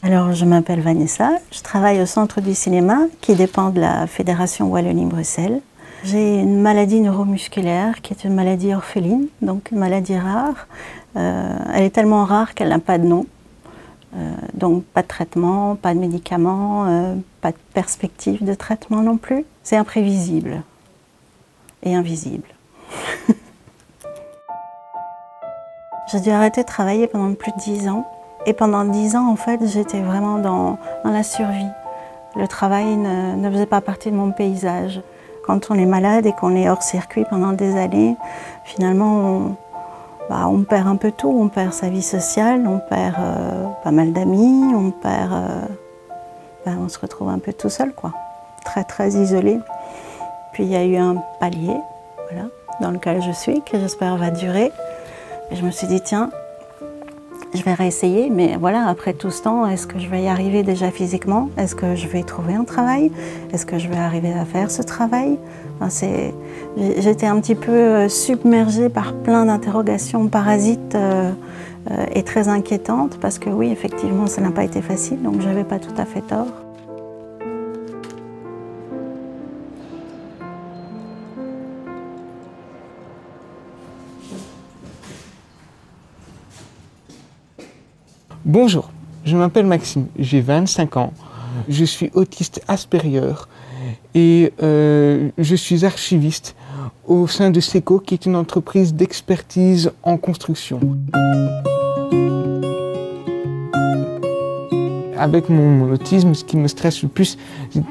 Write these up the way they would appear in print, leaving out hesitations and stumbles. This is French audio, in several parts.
Alors, je m'appelle Vanessa, je travaille au Centre du cinéma qui dépend de la Fédération Wallonie-Bruxelles. J'ai une maladie neuromusculaire qui est une maladie orpheline, donc une maladie rare. Elle est tellement rare qu'elle n'a pas de nom. Donc pas de traitement, pas de médicaments, pas de perspective de traitement non plus. C'est imprévisible et invisible. J'ai dû arrêter de travailler pendant plus de 10 ans. Et pendant 10 ans, en fait, j'étais vraiment dans la survie. Le travail ne faisait pas partie de mon paysage. Quand on est malade et qu'on est hors circuit pendant des années, finalement, on perd un peu tout. On perd sa vie sociale, on perd pas mal d'amis, on se retrouve un peu tout seul, quoi. Très, très isolé. Puis il y a eu un palier, voilà, dans lequel je suis, que j'espère va durer. Et je me suis dit, tiens, je vais réessayer, mais voilà, après tout ce temps, est-ce que je vais y arriver déjà physiquement? Est-ce que je vais trouver un travail? Est-ce que je vais arriver à faire ce travail? Enfin, j'étais un petit peu submergée par plein d'interrogations parasites et très inquiétantes, parce que oui, effectivement, ça n'a pas été facile, donc je n'avais pas tout à fait tort. Bonjour, je m'appelle Maxime, j'ai 25 ans, je suis autiste Asperger et je suis archiviste au sein de SECO, qui est une entreprise d'expertise en construction. Avec mon autisme, ce qui me stresse le plus,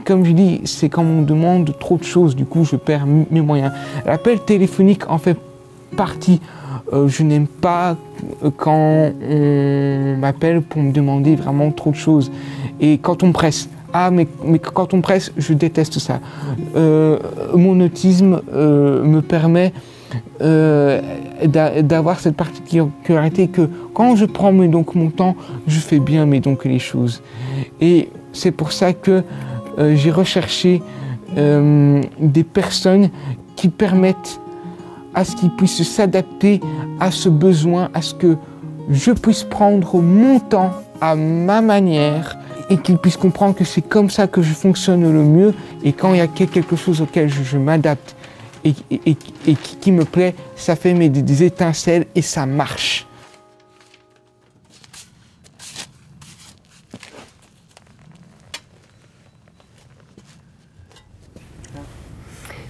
comme je dis, c'est quand on me demande trop de choses, du coup je perds mes moyens. L'appel téléphonique en fait partie. Je n'aime pas quand on m'appelle pour me demander vraiment trop de choses. Et quand on me presse, mais quand on me presse, je déteste ça. Mon autisme me permet d'avoir cette particularité que quand je prends donc mon temps, je fais bien les choses. Et c'est pour ça que j'ai recherché des personnes qui permettent à ce qu'ils puissent s'adapter à ce besoin, à ce que je puisse prendre mon temps à ma manière et qu'ils puissent comprendre que c'est comme ça que je fonctionne le mieux, et quand il y a quelque chose auquel je m'adapte et qui me plaît, ça fait des étincelles et ça marche.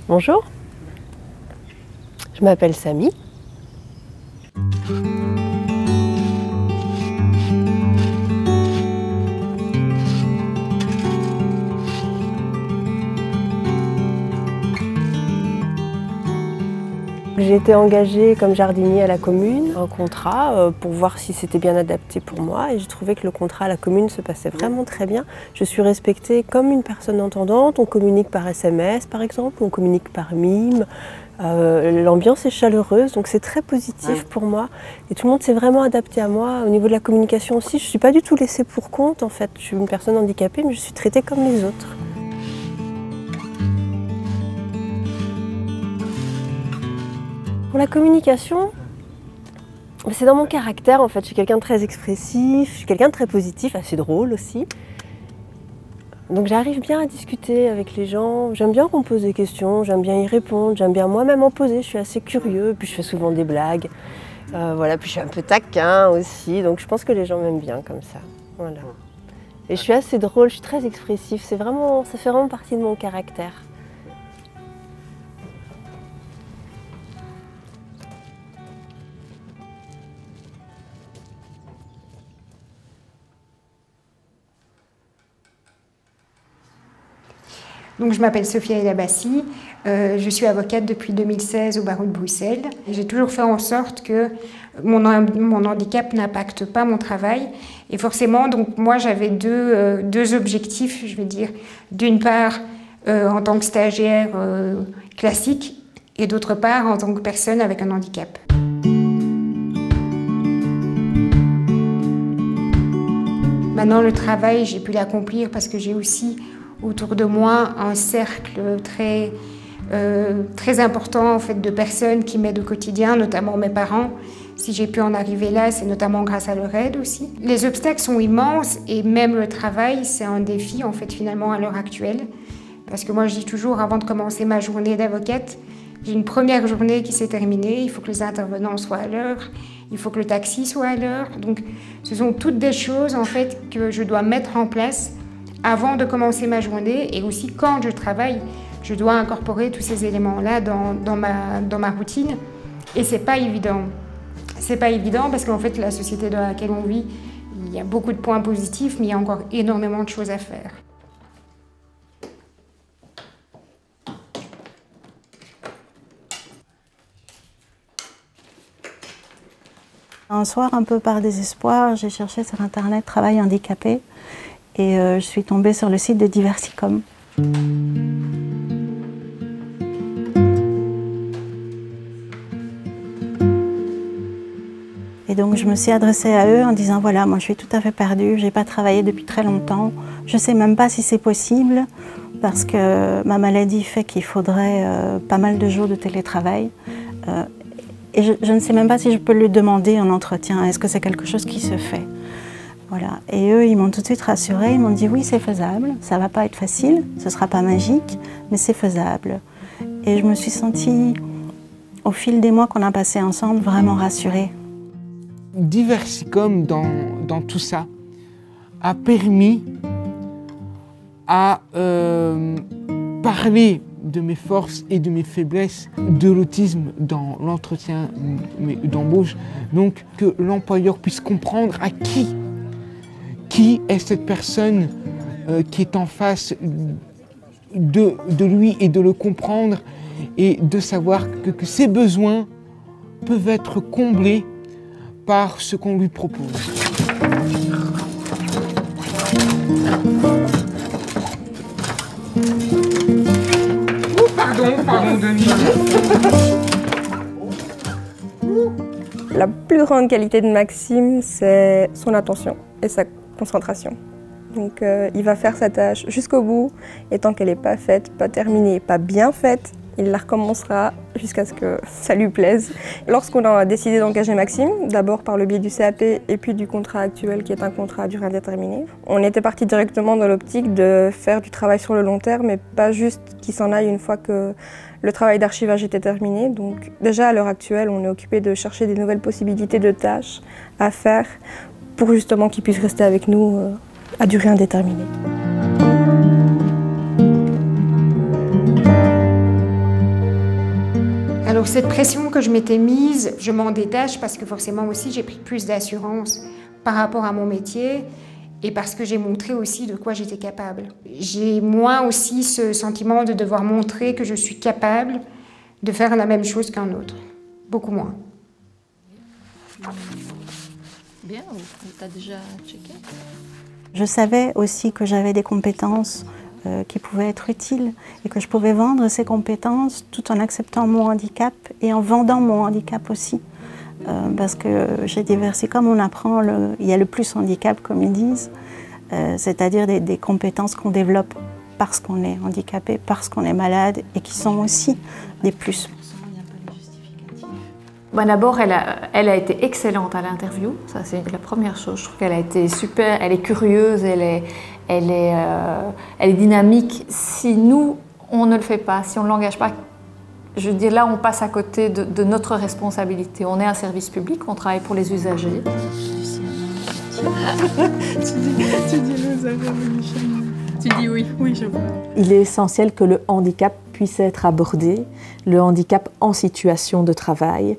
Bonjour. Je m'appelle Samy. J'ai été engagée comme jardinier à la commune, un contrat pour voir si c'était bien adapté pour moi, et j'ai trouvé que le contrat à la commune se passait vraiment très bien. Je suis respectée comme une personne entendante, on communique par SMS par exemple, on communique par mime. L'ambiance est chaleureuse, donc c'est très positif pour moi. Et tout le monde s'est vraiment adapté à moi. Au niveau de la communication aussi, je ne suis pas du tout laissée pour compte en fait. Je suis une personne handicapée, mais je suis traitée comme les autres. Pour la communication, c'est dans mon caractère en fait. Je suis quelqu'un de très expressif, je suis quelqu'un de très positif, assez drôle aussi. Donc j'arrive bien à discuter avec les gens, j'aime bien qu'on me pose des questions, j'aime bien y répondre, j'aime bien moi-même en poser, je suis assez curieux, puis je fais souvent des blagues. Voilà, puis je suis un peu taquin aussi, donc je pense que les gens m'aiment bien comme ça. Voilà. Et je suis assez drôle, je suis très expressif, ça fait vraiment partie de mon caractère. Donc, je m'appelle Sophia El Abassi, je suis avocate depuis 2016 au barreau de Bruxelles. J'ai toujours fait en sorte que mon handicap n'impacte pas mon travail. Et forcément, donc, moi j'avais deux objectifs, je vais dire. D'une part, en tant que stagiaire classique, et d'autre part, en tant que personne avec un handicap. Maintenant, le travail, j'ai pu l'accomplir parce que j'ai aussi autour de moi un cercle très important en fait, de personnes qui m'aident au quotidien, notamment mes parents, Si j'ai pu en arriver là, c'est notamment grâce à leur aide aussi. Les obstacles sont immenses et même le travail, c'est un défi en fait finalement à l'heure actuelle. Parce que moi je dis toujours, avant de commencer ma journée d'avocate, j'ai une première journée qui s'est terminée, il faut que les intervenants soient à l'heure, il faut que le taxi soit à l'heure. Donc ce sont toutes des choses en fait que je dois mettre en place avant de commencer ma journée et aussi quand je travaille, je dois incorporer tous ces éléments-là dans ma routine et c'est pas évident. C'est pas évident parce qu'en fait la société dans laquelle on vit, il y a beaucoup de points positifs mais il y a encore énormément de choses à faire. Un soir, un peu par désespoir, j'ai cherché sur internet travail handicapé et je suis tombée sur le site de Diversicom. Et donc je me suis adressée à eux en disant voilà, moi je suis tout à fait perdue, j'ai pas travaillé depuis très longtemps, je sais même pas si c'est possible parce que ma maladie fait qu'il faudrait pas mal de jours de télétravail. Et je ne sais même pas si je peux le demander en entretien, est-ce que c'est quelque chose qui se fait? Voilà. Et eux, ils m'ont tout de suite rassurée, ils m'ont dit oui, c'est faisable, ça va pas être facile, ce sera pas magique, mais c'est faisable. Et je me suis sentie, au fil des mois qu'on a passés ensemble, vraiment rassurée. Diversicom dans tout ça a permis à parler de mes forces et de mes faiblesses de l'autisme dans l'entretien d'embauche, donc que l'employeur puisse comprendre à qui est cette personne qui est en face de lui et de le comprendre et de savoir que ses besoins peuvent être comblés par ce qu'on lui propose. Pardon, Denis. La plus grande qualité de Maxime, c'est son attention et sa concentration. Donc il va faire sa tâche jusqu'au bout et tant qu'elle n'est pas faite, pas terminée, pas bien faite, il la recommencera jusqu'à ce que ça lui plaise. Lorsqu'on a décidé d'engager Maxime, d'abord par le biais du CAP et puis du contrat actuel qui est un contrat à durée indéterminée, on était parti directement dans l'optique de faire du travail sur le long terme mais pas juste qu'il s'en aille une fois que le travail d'archivage était terminé. Donc déjà à l'heure actuelle, on est occupé de chercher des nouvelles possibilités de tâches à faire pour justement qu'il puisse rester avec nous à durée indéterminée. Alors cette pression que je m'étais mise, je m'en détache parce que forcément aussi j'ai pris plus d'assurance par rapport à mon métier et parce que j'ai montré aussi de quoi j'étais capable. J'ai moins aussi ce sentiment de devoir montrer que je suis capable de faire la même chose qu'un autre. Beaucoup moins. Bien, tu as déjà checké? Je savais aussi que j'avais des compétences qui pouvaient être utiles et que je pouvais vendre ces compétences tout en acceptant mon handicap et en vendant mon handicap aussi. Parce que chez Diversicom, on apprend, il y a le plus handicap comme ils disent, c'est-à-dire des compétences qu'on développe parce qu'on est handicapé, parce qu'on est malade et qui sont aussi des plus. Bon, d'abord, elle a été excellente à l'interview, ça c'est la première chose. Je trouve qu'elle a été super, elle est curieuse, elle est dynamique. Si nous, on ne le fait pas, si on ne l'engage pas, je veux dire, là, on passe à côté de notre responsabilité. On est un service public, on travaille pour les usagers. tu dis les usagers, tu dis oui, je vois. Il est essentiel que le handicap puisse être abordé, le handicap en situation de travail.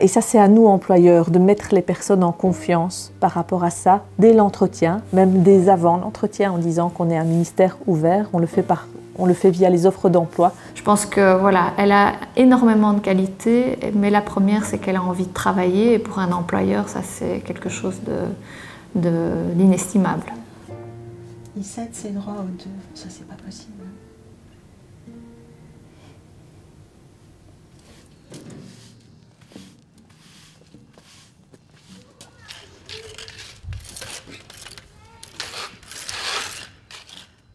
Et ça, c'est à nous, employeurs, de mettre les personnes en confiance par rapport à ça, dès l'entretien, même dès avant l'entretien, en disant qu'on est un ministère ouvert, on le fait via les offres d'emploi. Je pense que voilà, elle a énormément de qualités, mais la première, c'est qu'elle a envie de travailler. Et pour un employeur, ça, c'est quelque chose d'inestimable. Il cède ses droits aux deux, ça, c'est pas possible.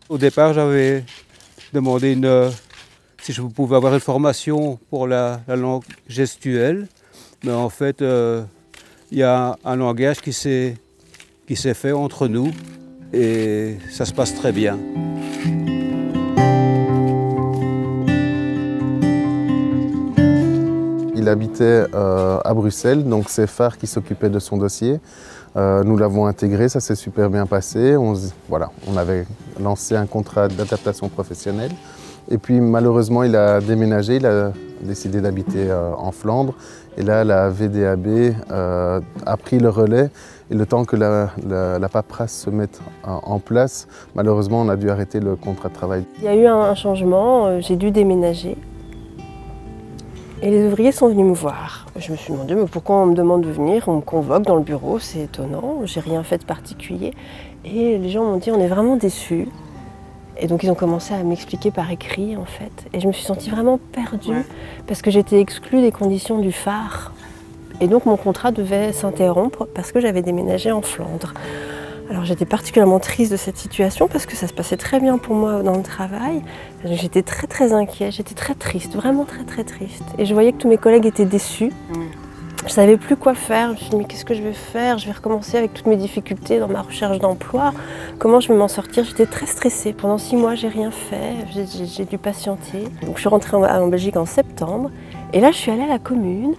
Au départ, j'avais demandé si je pouvais avoir une formation pour la langue gestuelle, Mais en fait, il y a un langage qui s'est fait entre nous et ça se passe très bien. Il habitait à Bruxelles, donc c'est Phare qui s'occupait de son dossier. Nous l'avons intégré, ça s'est super bien passé. On avait lancé un contrat d'adaptation professionnelle. Et puis malheureusement, il a déménagé, il a décidé d'habiter en Flandre. Et là, la VDAB a pris le relais. Et le temps que la paperasse se mette en place, malheureusement, on a dû arrêter le contrat de travail. Il y a eu un changement, j'ai dû déménager. Et les ouvriers sont venus me voir. Je me suis demandé mais pourquoi on me demande de venir, on me convoque dans le bureau, c'est étonnant, j'ai rien fait de particulier. Et les gens m'ont dit on est vraiment déçus. Et donc ils ont commencé à m'expliquer par écrit en fait. Et je me suis sentie vraiment perdue parce que j'étais exclue des conditions du Phare. Et donc mon contrat devait s'interrompre parce que j'avais déménagé en Flandre. Alors j'étais particulièrement triste de cette situation parce que ça se passait très bien pour moi dans le travail. J'étais très inquiète, j'étais très triste, vraiment très triste. Et je voyais que tous mes collègues étaient déçus. Je ne savais plus quoi faire. Je me suis dit mais qu'est-ce que je vais faire? Je vais recommencer avec toutes mes difficultés dans ma recherche d'emploi. Comment je vais m'en sortir? J'étais très stressée. Pendant 6 mois, j'ai rien fait. J'ai dû patienter. Donc je suis rentrée en Belgique en septembre. Et là, je suis allée à la commune.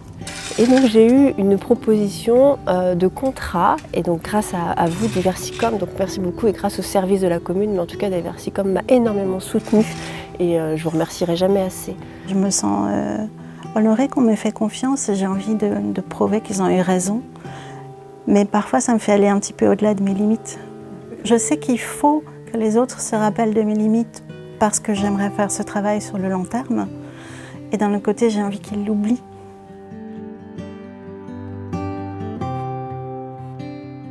Et donc j'ai eu une proposition de contrat, et donc grâce à vous Diversicom, donc merci beaucoup, et grâce au service de la commune, mais en tout cas Diversicom m'a énormément soutenue et je vous remercierai jamais assez. Je me sens honorée qu'on m'ait fait confiance et j'ai envie de prouver qu'ils ont eu raison, mais parfois ça me fait aller un petit peu au-delà de mes limites. Je sais qu'il faut que les autres se rappellent de mes limites parce que j'aimerais faire ce travail sur le long terme, et d'un autre côté j'ai envie qu'ils l'oublient.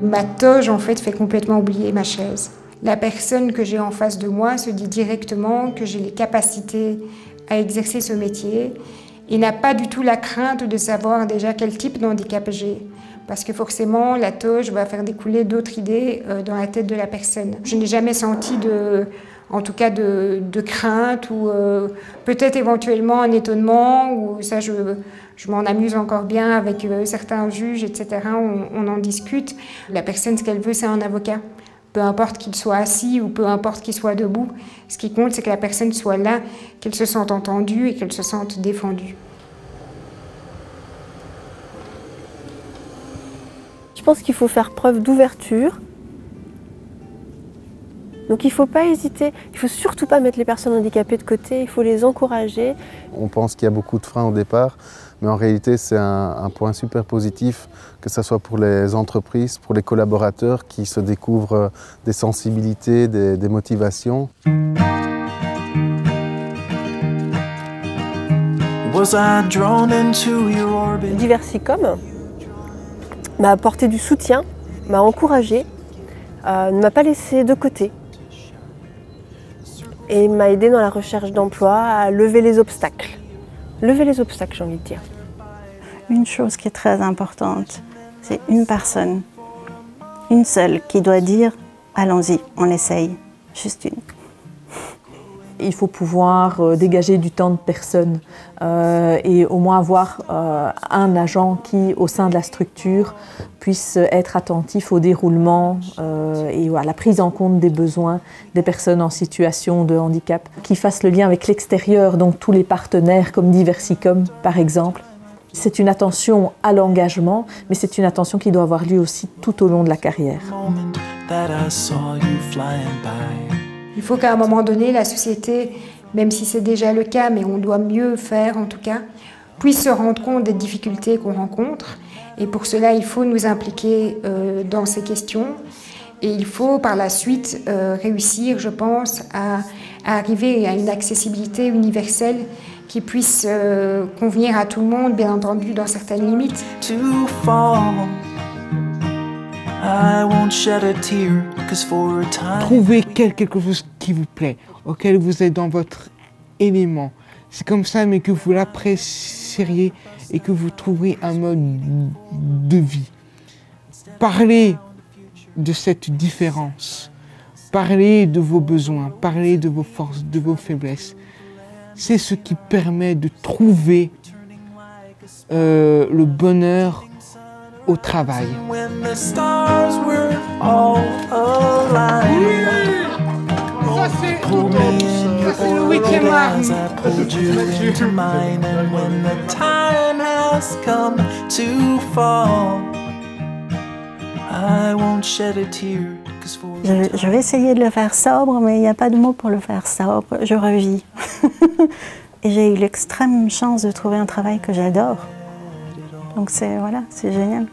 Ma toge, en fait complètement oublier ma chaise. La personne que j'ai en face de moi se dit directement que j'ai les capacités à exercer ce métier et n'a pas du tout la crainte de savoir déjà quel type d'handicap j'ai. Parce que forcément, la toge va faire découler d'autres idées dans la tête de la personne. Je n'ai jamais senti de crainte ou peut-être éventuellement un étonnement, ou ça je m'en amuse encore bien avec certains juges, etc. On en discute. La personne, ce qu'elle veut, c'est un avocat. Peu importe qu'il soit assis ou peu importe qu'il soit debout. Ce qui compte, c'est que la personne soit là, qu'elle se sente entendue et qu'elle se sente défendue. Je pense qu'il faut faire preuve d'ouverture. Donc il ne faut pas hésiter, il ne faut surtout pas mettre les personnes handicapées de côté, il faut les encourager. On pense qu'il y a beaucoup de freins au départ, mais en réalité c'est un point super positif, que ce soit pour les entreprises, pour les collaborateurs qui se découvrent des sensibilités, des motivations. Diversicom m'a apporté du soutien, m'a encouragé, ne m'a pas laissé de côté. Et m'a aidé dans la recherche d'emploi à lever les obstacles. Lever les obstacles, j'ai envie de dire. Une chose qui est très importante, c'est une personne, une seule, qui doit dire « allons-y, on essaye », juste une. Il faut pouvoir dégager du temps de personne et au moins avoir un agent qui, au sein de la structure, puisse être attentif au déroulement et à la prise en compte des besoins des personnes en situation de handicap, qui fasse le lien avec l'extérieur, donc tous les partenaires comme Diversicom par exemple. C'est une attention à l'engagement, mais c'est une attention qui doit avoir lieu aussi tout au long de la carrière. Il faut qu'à un moment donné, la société, même si c'est déjà le cas, mais on doit mieux faire en tout cas, puisse se rendre compte des difficultés qu'on rencontre. Et pour cela, il faut nous impliquer dans ces questions. Et il faut par la suite réussir, je pense, à arriver à une accessibilité universelle qui puisse convenir à tout le monde, bien entendu, dans certaines limites. Trouvez quelque chose qui vous plaît, auquel vous êtes dans votre élément. C'est comme ça, mais que vous l'apprécieriez et que vous trouverez un mode de vie. Parlez de cette différence. Parlez de vos besoins, parlez de vos forces, de vos faiblesses. C'est ce qui permet de trouver le bonheur au travail. Ça c'est le 8e art. Je vais essayer de le faire sobre, mais il n'y a pas de mot pour le faire sobre. Je revis. Et j'ai eu l'extrême chance de trouver un travail que j'adore. Donc c'est voilà, c'est génial.